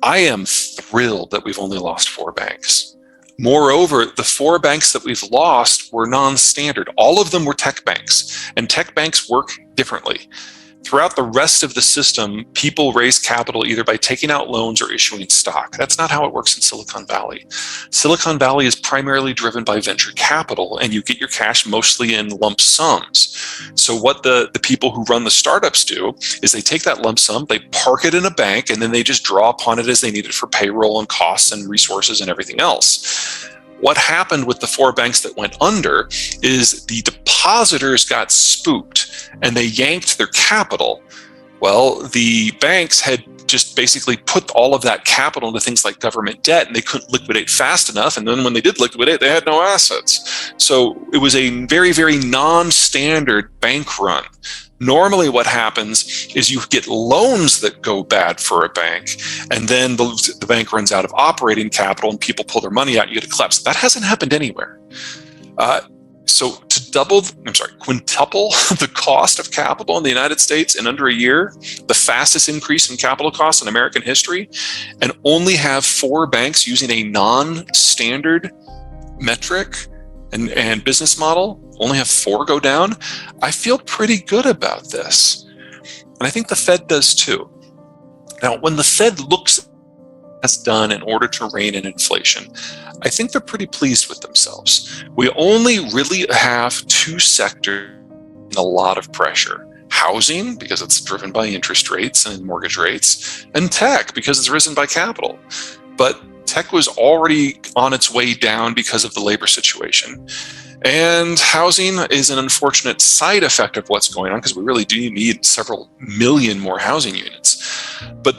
I am thrilled that we've only lost 4 banks. Moreover, the 4 banks that we've lost were non-standard. All of them were tech banks, and tech banks work differently. Throughout the rest of the system, people raise capital either by taking out loans or issuing stock. That's not how it works in Silicon Valley. Silicon Valley is primarily driven by venture capital, and you get your cash mostly in lump sums. So what the people who run the startups do is they take that lump sum, they park it in a bank, and then they just draw upon it as they need it for payroll and costs and resources and everything else. What happened with the 4 banks that went under is the depositors got spooked and they yanked their capital. Well, the banks had just basically put all of that capital into things like government debt, and they couldn't liquidate fast enough. And then when they did liquidate, they had no assets. So it was a very, very non-standard bank run. Normally what happens is you get loans that go bad for a bank, and then the bank runs out of operating capital and people pull their money out and you get a collapse. That hasn't happened anywhere. So to quintuple the cost of capital in the United States in under a year, the fastest increase in capital costs in American history, and only have 4 banks using a non-standard metric and business model, only have 4 go down, I feel pretty good about this. And I think the Fed does too. Now, when the Fed looks at what has done in order to rein in inflation, I think they're pretty pleased with themselves. We only really have 2 sectors in a lot of pressure. Housing, because it's driven by interest rates and mortgage rates, and tech, because it's risen by capital. But tech was already on its way down because of the labor situation. And housing is an unfortunate side effect of what's going on, because we really do need several million more housing units. But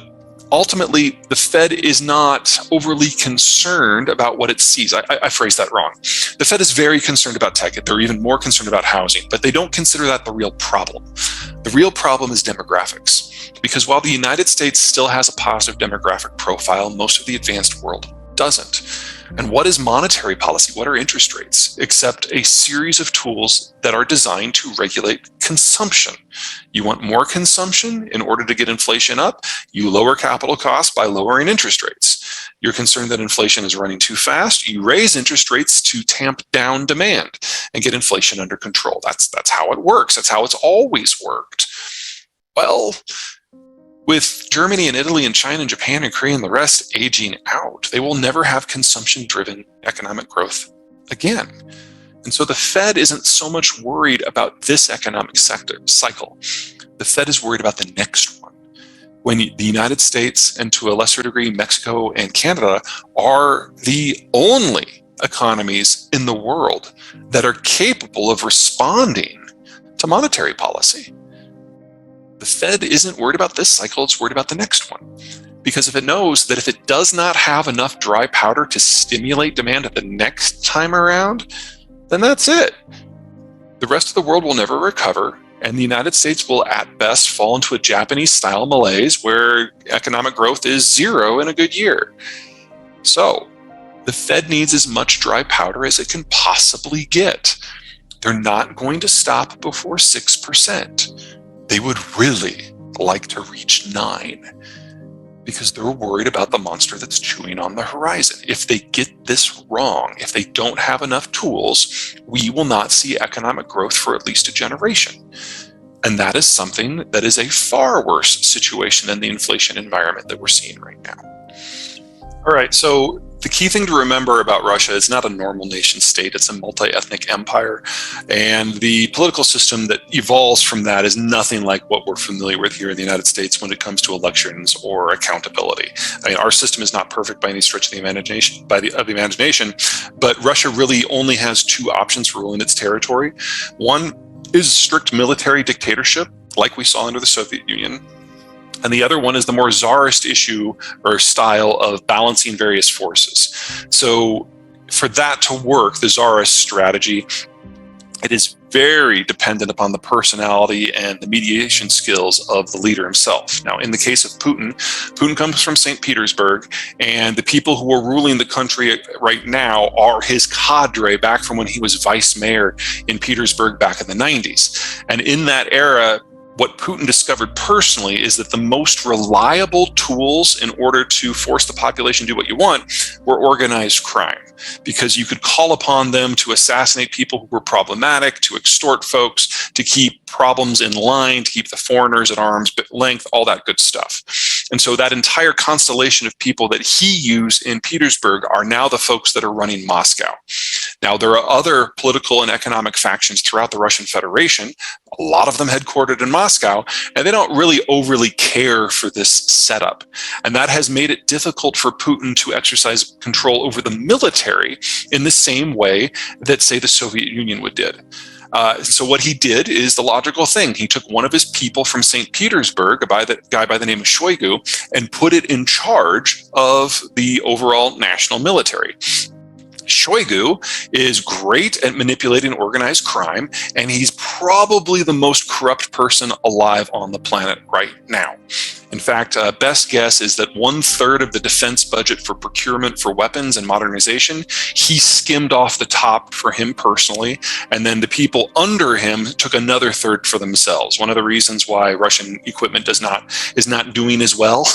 ultimately, the Fed is not overly concerned about what it sees. I phrased that wrong. The Fed is very concerned about tech. They're even more concerned about housing, but they don't consider that the real problem. The real problem is demographics. Because while the United States still has a positive demographic profile, most of the advanced world doesn't. And what is monetary policy? What are interest rates? Except a series of tools that are designed to regulate consumption. You want more consumption in order to get inflation up, you lower capital costs by lowering interest rates. You're concerned that inflation is running too fast, you raise interest rates to tamp down demand and get inflation under control. That's how it works. That's how it's always worked. Well, with Germany and Italy and China and Japan and Korea and the rest aging out, they will never have consumption-driven economic growth again. And so the Fed isn't so much worried about this economic cycle. The Fed is worried about the next one. When the United States, and to a lesser degree Mexico and Canada, are the only economies in the world that are capable of responding to monetary policy. The Fed isn't worried about this cycle, it's worried about the next one. Because if it knows that if it does not have enough dry powder to stimulate demand at the next time around, then that's it. The rest of the world will never recover, and the United States will at best fall into a Japanese-style malaise where economic growth is 0 in a good year. So, the Fed needs as much dry powder as it can possibly get. They're not going to stop before 6%. They would really like to reach 9 because they're worried about the monster that's chewing on the horizon. If they get this wrong, if they don't have enough tools, we will not see economic growth for at least a generation. And that is something that is a far worse situation than the inflation environment that we're seeing right now. All right, so the key thing to remember about Russia is not a normal nation state, it's a multi-ethnic empire. And the political system that evolves from that is nothing like what we're familiar with here in the United States when it comes to elections or accountability. I mean, our system is not perfect by any stretch of the imagination, but Russia really only has 2 options for ruling its territory. One is strict military dictatorship, like we saw under the Soviet Union. And the other one is the more czarist issue or style of balancing various forces. So for that to work, the czarist strategy, it is very dependent upon the personality and the mediation skills of the leader himself. Now, in the case of Putin, Putin comes from St. Petersburg, and the people who are ruling the country right now are his cadre back from when he was vice mayor in Petersburg back in the 90s. And in that era, What Putin discovered personally is that the most reliable tools in order to force the population to do what you want were organized crime, because you could call upon them to assassinate people who were problematic, to extort folks, to keep problems in line, to keep the foreigners at arm's length, all that good stuff. And so that entire constellation of people that he used in Petersburg are now the folks that are running Moscow. Now, there are other political and economic factions throughout the Russian Federation, a lot of them headquartered in Moscow, and they don't really overly care for this setup. And that has made it difficult for Putin to exercise control over the military in the same way that, say, the Soviet Union did. So what he did is the logical thing. He took one of his people from St. Petersburg, a guy by the name of Shoigu, and put it in charge of the overall national military. Shoigu is great at manipulating organized crime, and he's probably the most corrupt person alive on the planet right now. In fact, best guess is that 1/3 of the defense budget for procurement for weapons and modernization, he skimmed off the top for him personally, and then the people under him took another third for themselves. One of the reasons why Russian equipment is not doing as well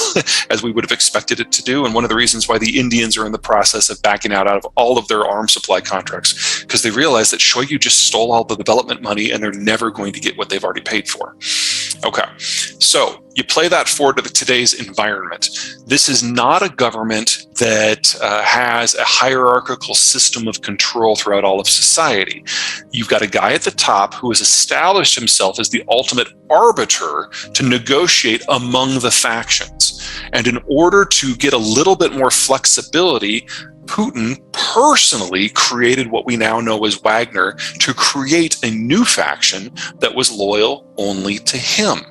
as we would have expected it to do, and one of the reasons why the Indians are in the process of backing out of all of their arms supply contracts, because they realize that Shoigu just stole all the development money and they're never going to get what they've already paid for. Okay, so you play that forward to today's environment. This is not a government that has a hierarchical system of control throughout all of society. You've got a guy at the top who has established himself as the ultimate arbiter to negotiate among the factions. And in order to get a little bit more flexibility, Putin personally created what we now know as Wagner to create a new faction that was loyal only to him.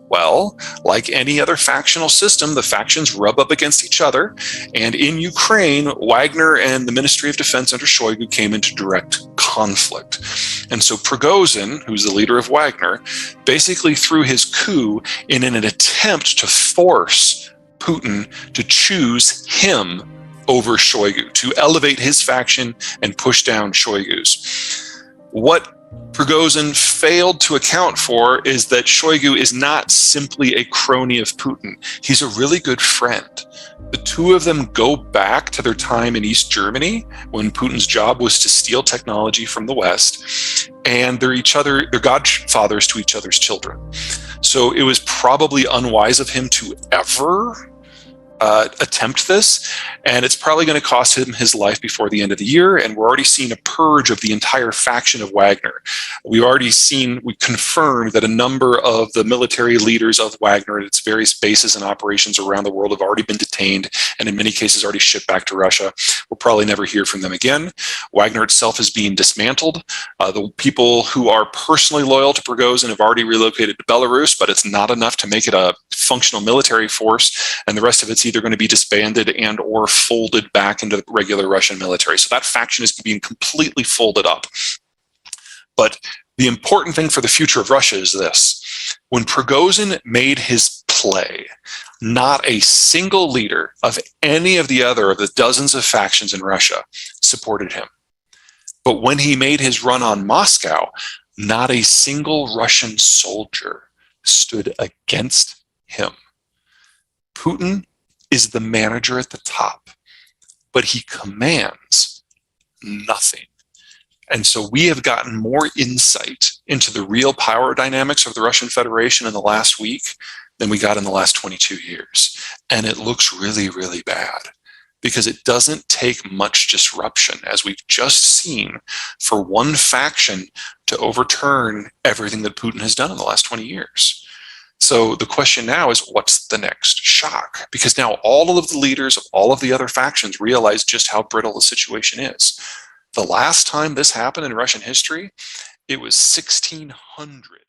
Well, like any other factional system, the factions rub up against each other. And in Ukraine, Wagner and the Ministry of Defense under Shoigu came into direct conflict. And so Prigozhin, who's the leader of Wagner, basically threw his coup in an attempt to force Putin to choose him over Shoigu, to elevate his faction and push down Shoigu's. What Prigozhin failed to account for is that Shoigu is not simply a crony of Putin. He's a really good friend. The two of them go back to their time in East Germany when Putin's job was to steal technology from the West, and they're godfathers to each other's children. So it was probably unwise of him to ever attempt this, and it's probably going to cost him his life before the end of the year. And we're already seeing a purge of the entire faction of Wagner. We confirmed that a number of the military leaders of Wagner at its various bases and operations around the world have already been detained, and in many cases already shipped back to Russia. We'll probably never hear from them again. Wagner itself is being dismantled. The people who are personally loyal to Prigozhin have already relocated to Belarus, but it's not enough to make it a functional military force, and the rest of it's either going to be disbanded and or folded back into the regular Russian military. So that faction is being completely folded up. But the important thing for the future of Russia is this. When Prigozhin made his play, not a single leader of any of the dozens of factions in Russia supported him. But when he made his run on Moscow, not a single Russian soldier stood against him. Putin is the manager at the top, but he commands nothing. And so we have gotten more insight into the real power dynamics of the Russian Federation in the last week than we got in the last 22 years. And it looks really, really bad, because it doesn't take much disruption, as we've just seen, for one faction to overturn everything that Putin has done in the last 20 years. So the question now is, what's the next shock? Because now all of the leaders of all of the other factions realize just how brittle the situation is. The last time this happened in Russian history, it was 1600.